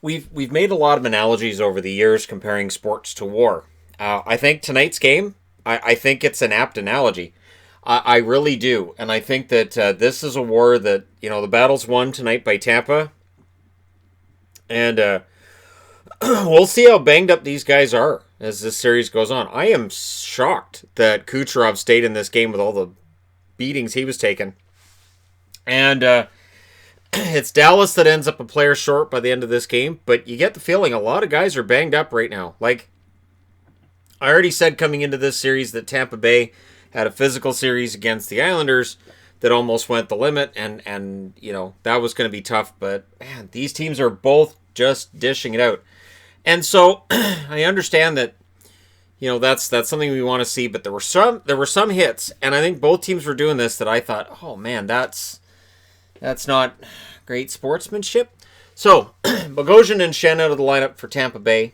we've made a lot of analogies over the years comparing sports to war. I think tonight's game, I think it's an apt analogy. I really do, and I think that this is a war that the battle's won tonight by Tampa, and we'll see how banged up these guys are as this series goes on. I am shocked that Kucherov stayed in this game with all the beatings he was taking, and it's Dallas that ends up a player short by the end of this game, but you get the feeling a lot of guys are banged up right now. Like, I already said coming into this series that Tampa Bay had a physical series against the Islanders that almost went the limit, and that was going to be tough, but man, these teams are both just dishing it out. And so I understand that that's something we want to see, but there were some hits, and I think both teams were doing this that I thought, oh man, that's not great sportsmanship. So, Bogosian and Shen out of the lineup for Tampa Bay.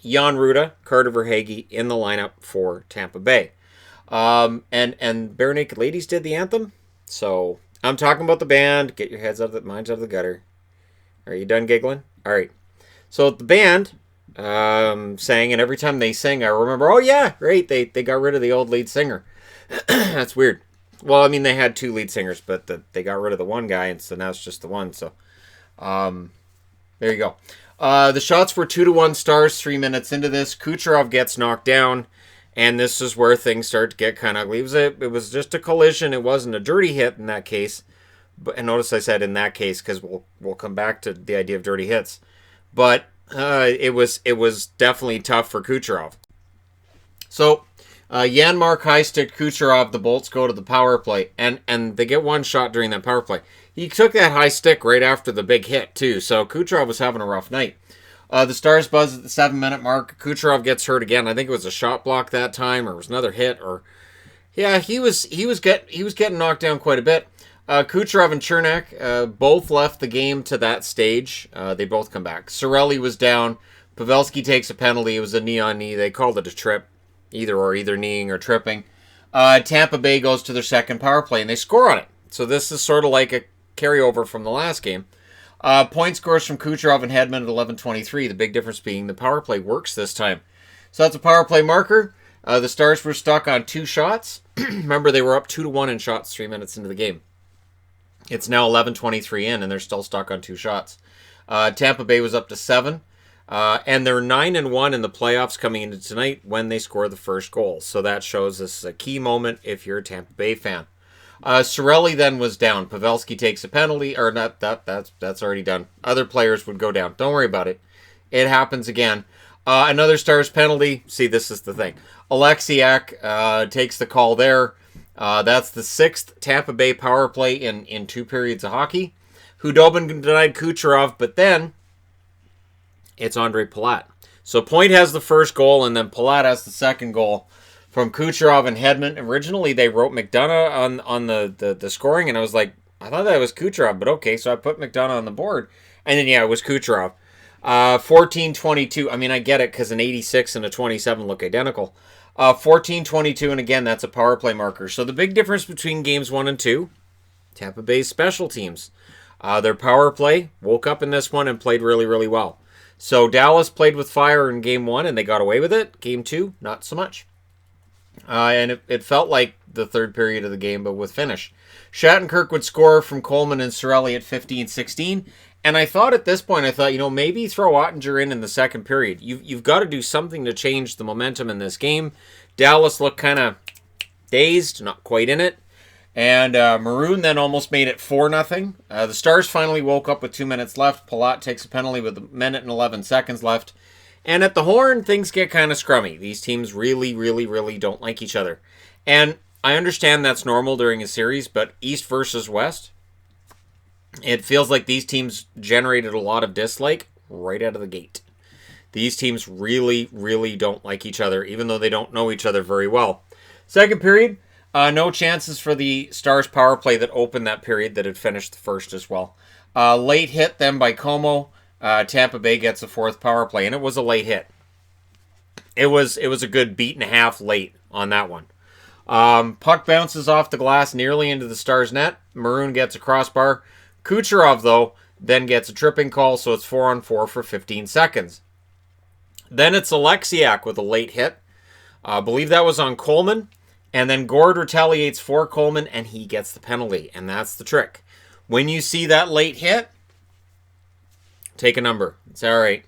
Jan Ruda, Carter Verhaeghe in the lineup for Tampa Bay. And Bare Naked Ladies did the anthem. So, I'm talking about the band. Get your minds out of the gutter. Are you done giggling? All right. So, the band sang, and every time they sing, I remember, oh yeah, great, they got rid of the old lead singer. That's weird. Well, I mean, they had two lead singers, but they got rid of the one guy, and so now it's just the one. So, there you go. The shots were 2-1 Stars 3 minutes into this. Kucherov gets knocked down, and this is where things start to get kind of ugly. It was just a collision. It wasn't a dirty hit in that case. And notice I said in that case because we'll come back to the idea of dirty hits. But it was definitely tough for Kucherov. So, Janmark high stick Kucherov, the Bolts go to the power play, and they get one shot during that power play. He took that high stick right after the big hit, too, so Kucherov was having a rough night. The Stars buzz at the 7-minute mark. Kucherov gets hurt again. I think it was a shot block that time, or it was another hit, or yeah, he was getting knocked down quite a bit. Kucherov and Chernak both left the game to that stage. They both come back. Cirelli was down. Pavelski takes a penalty. It was a knee-on-knee. They called it a trip. Either kneeing or tripping. Tampa Bay goes to their second power play, and they score on it. So this is sort of like a carryover from the last game. Point scores from Kucherov and Hedman at 11:23. The big difference being the power play works this time. So that's a power play marker. The Stars were stuck on 2 shots. Remember, they were up 2-1 in shots 3 minutes into the game. It's now 11:23 in, and they're still stuck on 2 shots. Tampa Bay was up to 7. And they're 9-1 in the playoffs coming into tonight when they score the first goal. So that shows this is a key moment if you're a Tampa Bay fan. Cirelli then was down. Pavelski takes a penalty, or not. That's already done. Other players would go down. Don't worry about it. It happens again. Another Stars penalty. See, this is the thing. Alexiak takes the call there. That's the 6th Tampa Bay power play in 2 periods of hockey. Hudobin denied Kucherov, but then it's Andre Palat. So Point has the first goal, and then Palat has the second goal from Kucherov and Hedman. Originally, they wrote McDonough on the scoring, and I was like, I thought that was Kucherov, but okay, so I put McDonough on the board. And then, yeah, it was Kucherov. 14-22. I mean, I get it, because an 86 and a 27 look identical. 14-22, and again, that's a power play marker. So the big difference between games 1 and 2, Tampa Bay's special teams. Their power play woke up in this one and played really, really well. So Dallas played with fire in Game 1, and they got away with it. Game 2, not so much. And it felt like the third period of the game, but with finish. Shattenkirk would score from Coleman and Cirelli at 15-16. And I thought at this point, maybe throw Ottinger in the second period. You've got to do something to change the momentum in this game. Dallas looked kind of dazed, not quite in it. And Maroon then almost made it 4-0. The Stars finally woke up with 2 minutes left. Palat takes a penalty with 1:11 seconds left. And at the horn, things get kind of scrummy. These teams really, really, really don't like each other. And I understand that's normal during a series, but East versus West, it feels like these teams generated a lot of dislike right out of the gate. These teams really, really don't like each other, even though they don't know each other very well. Second period, no chances for the Stars power play that opened that period that had finished the first as well. Late hit then by Como. Tampa Bay gets a 4th power play, and it was a late hit. It was a good beat and a half late on that one. Puck bounces off the glass nearly into the Stars net. Maroon gets a crossbar. Kucherov, though, then gets a tripping call, so it's 4-on-4 for 15 seconds. Then it's Alexiak with a late hit. I believe that was on Coleman. And then Gord retaliates for Coleman, and he gets the penalty. And that's the trick. When you see that late hit, take a number. It's all right.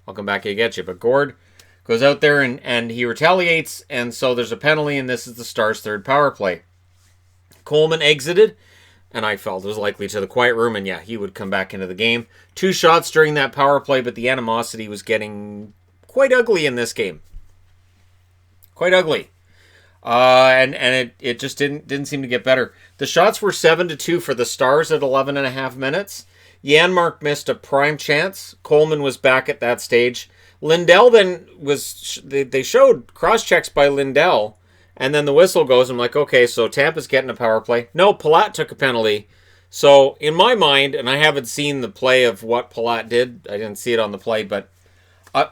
I'll come back and get you. But Gord goes out there and he retaliates, and so there's a penalty, and this is the Stars' third power play. Coleman exited, and I felt it was likely to the quiet room, and yeah, he would come back into the game. 2 shots during that power play, but the animosity was getting quite ugly in this game. Quite ugly. And it just didn't seem to get better. The shots were 7-2 for the Stars at 11.5 minutes. Janmark missed a prime chance. Coleman was back at that stage. Lindell then they showed cross-checks by Lindell, and then the whistle goes. I'm like, okay, so Tampa's getting a power play. No, Palat took a penalty. So in my mind, and I haven't seen the play of what Palat did. I didn't see it on the play, but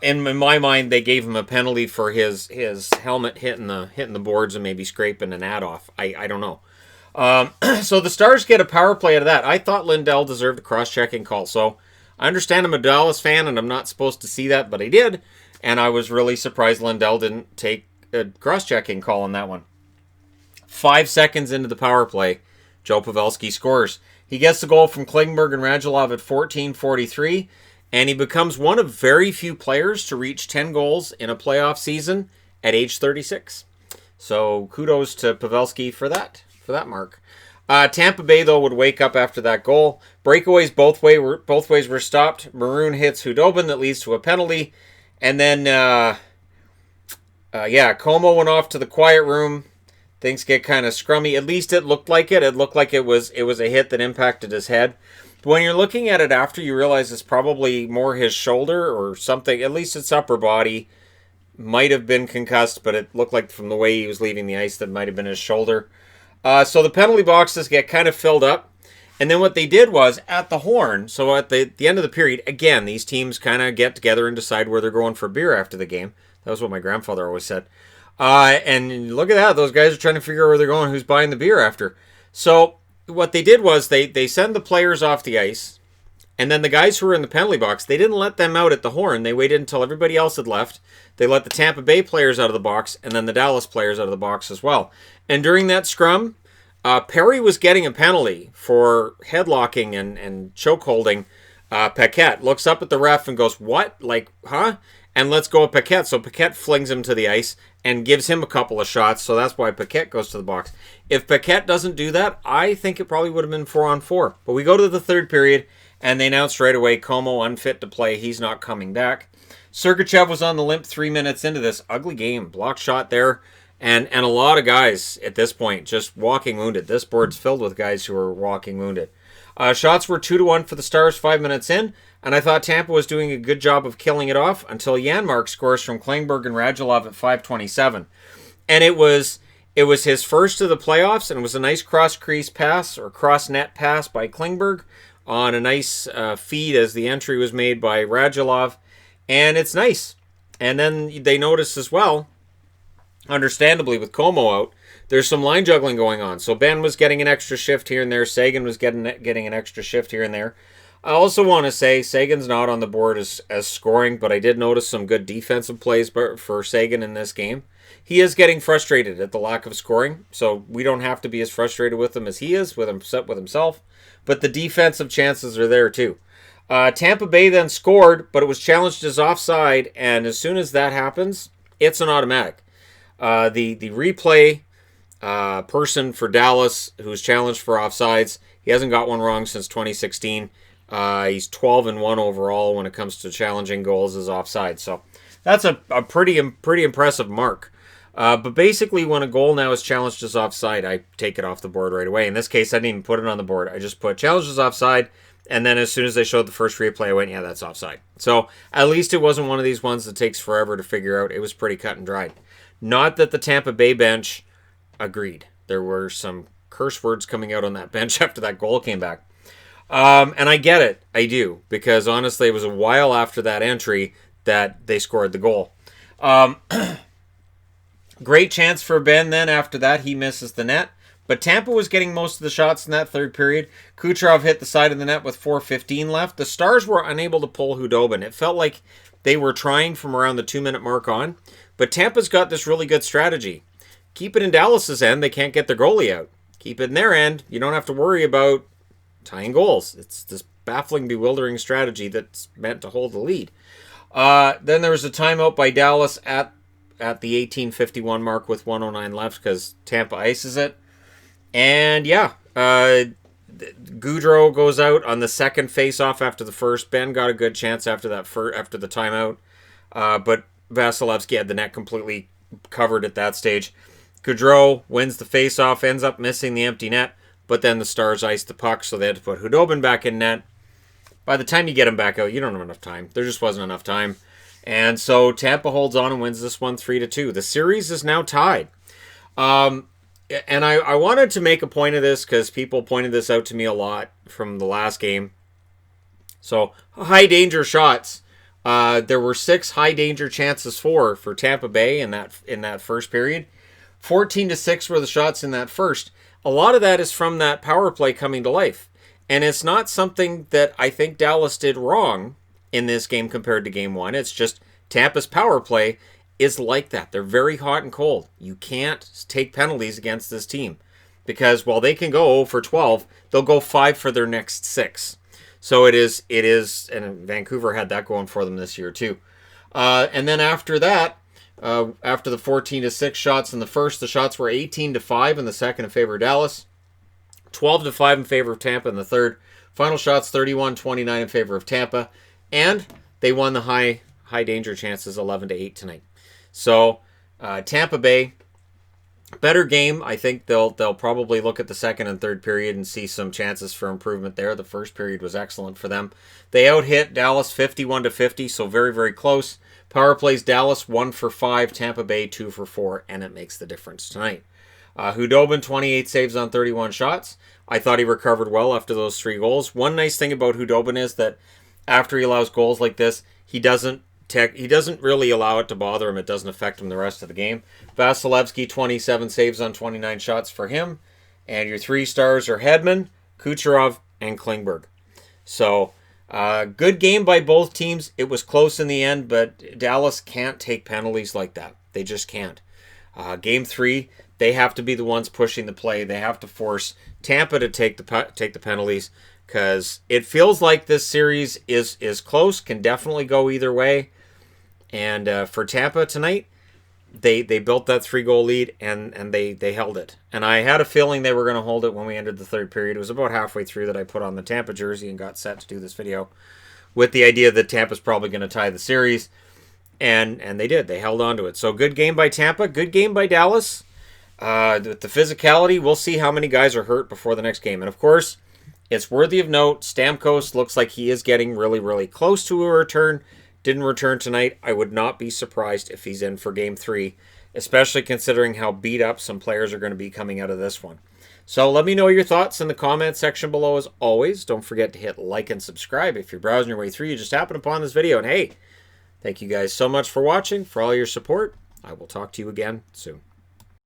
in my mind, they gave him a penalty for his helmet hitting the boards and maybe scraping an ad off. I don't know. So the Stars get a power play out of that. I thought Lindell deserved a cross-checking call. So I understand I'm a Dallas fan and I'm not supposed to see that, but I did. And I was really surprised Lindell didn't take a cross-checking call on that one. 5 seconds into the power play, Joe Pavelski scores. He gets the goal from Klingberg and Radulov at 14:43. And he becomes one of very few players to reach 10 goals in a playoff season at age 36. So kudos to Pavelski for that mark. Tampa Bay, though, would wake up after that goal. Breakaways both ways were stopped. Maroon hits Hudobin that leads to a penalty. And then, Como went off to the quiet room. Things get kind of scrummy. At least it looked like it. It looked like it was a hit that impacted his head. But when you're looking at it after, you realize it's probably more his shoulder or something. At least its upper body might have been concussed, but it looked like from the way he was leaving the ice that might have been his shoulder. So the penalty boxes get kind of filled up. And then what they did was, at the horn, so at the end of the period, again, these teams kind of get together and decide where they're going for beer after the game. That was what my grandfather always said. And look at that. Those guys are trying to figure out where they're going, who's buying the beer after. So what they did was they send the players off the ice, and then the guys who were in the penalty box, they didn't let them out at the horn. They waited until everybody else had left. They let the Tampa Bay players out of the box, and then the Dallas players out of the box as well. And during that scrum, Perry was getting a penalty for headlocking and chokeholding Paquette. Looks up at the ref and goes, "What? Like, huh?" And lets go of Paquette. So Paquette flings him to the ice and gives him a couple of shots. So that's why Paquette goes to the box. If Paquette doesn't do that, I think it probably would have been 4-on-4. But we go to the third period, and they announced right away, Como unfit to play. He's not coming back. Sergachev was on the limp 3 minutes into this. Ugly game. Block shot there. And a lot of guys at this point just walking wounded. This board's filled with guys who are walking wounded. Shots were 2-1 for the Stars 5 minutes in. And I thought Tampa was doing a good job of killing it off until Janmark scores from Klingberg and Radulov at 5:27. And it was his first of the playoffs, and it was a nice cross-crease pass or cross-net pass by Klingberg on a nice feed as the entry was made by Radulov. And it's nice. And then they noticed as well, understandably with Como out, there's some line juggling going on. So Ben was getting an extra shift here and there. Sagan was getting an extra shift here and there. I also want to say Sagan's not on the board as scoring, but I did notice some good defensive plays for Sagan in this game. He is getting frustrated at the lack of scoring, so we don't have to be as frustrated with him as he is with himself. But the defensive chances are there too. Tampa Bay then scored, but it was challenged as offside, and as soon as that happens, it's an automatic. The replay person for Dallas who's challenged for offsides, he hasn't got one wrong since 2016. He's 12-1 overall when it comes to challenging goals as offside. So that's a pretty impressive mark. But basically, when a goal now is challenged as offside, I take it off the board right away. In this case, I didn't even put it on the board. I just put challenged as offside, and then as soon as they showed the first replay, I went, yeah, that's offside. So at least it wasn't one of these ones that takes forever to figure out. It was pretty cut and dried. Not that the Tampa Bay bench agreed. There were some curse words coming out on that bench after that goal came back. And I get it. I do. Because honestly, it was a while after that entry that they scored the goal. Great chance for Ben then after that. He misses the net. But Tampa was getting most of the shots in that third period. Kucherov hit the side of the net with 4:15 left. The Stars were unable to pull Hudobin. It felt like they were trying from around the 2-minute mark on. But Tampa's got this really good strategy. Keep it in Dallas's end. They can't get their goalie out. Keep it in their end. You don't have to worry about tying goals. It's this baffling, bewildering strategy that's meant to hold the lead. Then there was a timeout by Dallas at the 18:51 mark with 1:09 left because Tampa ices it. And yeah, Gaudreau goes out on the second face-off after the first. Ben got a good chance after that after the timeout, but Vasilevsky had the net completely covered at that stage. Gaudreau wins the face-off, ends up missing the empty net, but then the Stars iced the puck, so they had to put Hudobin back in net. By the time you get him back out, you don't have enough time. There just wasn't enough time. And so Tampa holds on and wins this one 3-2. The series is now tied. And I wanted to make a point of this because people pointed this out to me a lot from the last game. So, high danger shots. There were 6 high danger chances for Tampa Bay in that first period. 14-6 were the shots in that first. A lot of that is from that power play coming to life. And it's not something that I think Dallas did wrong in this game compared to game 1. It's just Tampa's power play is like that. They're very hot and cold. You can't take penalties against this team because while they can go 0 for 12, they'll go 5 for their next 6. So it is, and Vancouver had that going for them this year too. And then after that, after the 14-6 shots in the first, the shots were 18-5 in the second in favor of Dallas, 12-5 in favor of Tampa in the third. Final shots 31-29 in favor of Tampa, and they won the high danger chances 11-8 tonight. So Tampa Bay, better game. I think they'll probably look at the second and third period and see some chances for improvement there. The first period was excellent for them. They out-hit Dallas 51-50, so very, very close. Power plays Dallas 1 for 5, Tampa Bay 2 for 4, and it makes the difference tonight. Hudobin, 28 saves on 31 shots. I thought he recovered well after those 3 goals. One nice thing about Hudobin is that after he allows goals like this, he doesn't really allow it to bother him. It doesn't affect him the rest of the game. Vasilevsky, 27 saves on 29 shots for him. And your 3 stars are Hedman, Kucherov, and Klingberg. So, good game by both teams. It was close in the end, but Dallas can't take penalties like that. They just can't. Game 3, they have to be the ones pushing the play. They have to force Tampa to take the penalties because it feels like this series is close, can definitely go either way. And for Tampa tonight, they built that 3-goal lead and they held it. And I had a feeling they were going to hold it when we entered the third period. It was about halfway through that I put on the Tampa jersey and got set to do this video with the idea that Tampa's probably going to tie the series. And they did. They held on to it. So good game by Tampa. Good game by Dallas. With the physicality, we'll see how many guys are hurt before the next game. And of course, it's worthy of note, Stamkos looks like he is getting really, really close to a return. Didn't return tonight. I would not be surprised if he's in for Game 3, especially considering how beat up some players are going to be coming out of this one. So let me know your thoughts in the comments section below as always. Don't forget to hit like and subscribe. If you're browsing your way through, you just happen upon this video. And hey, thank you guys so much for watching, for all your support. I will talk to you again soon.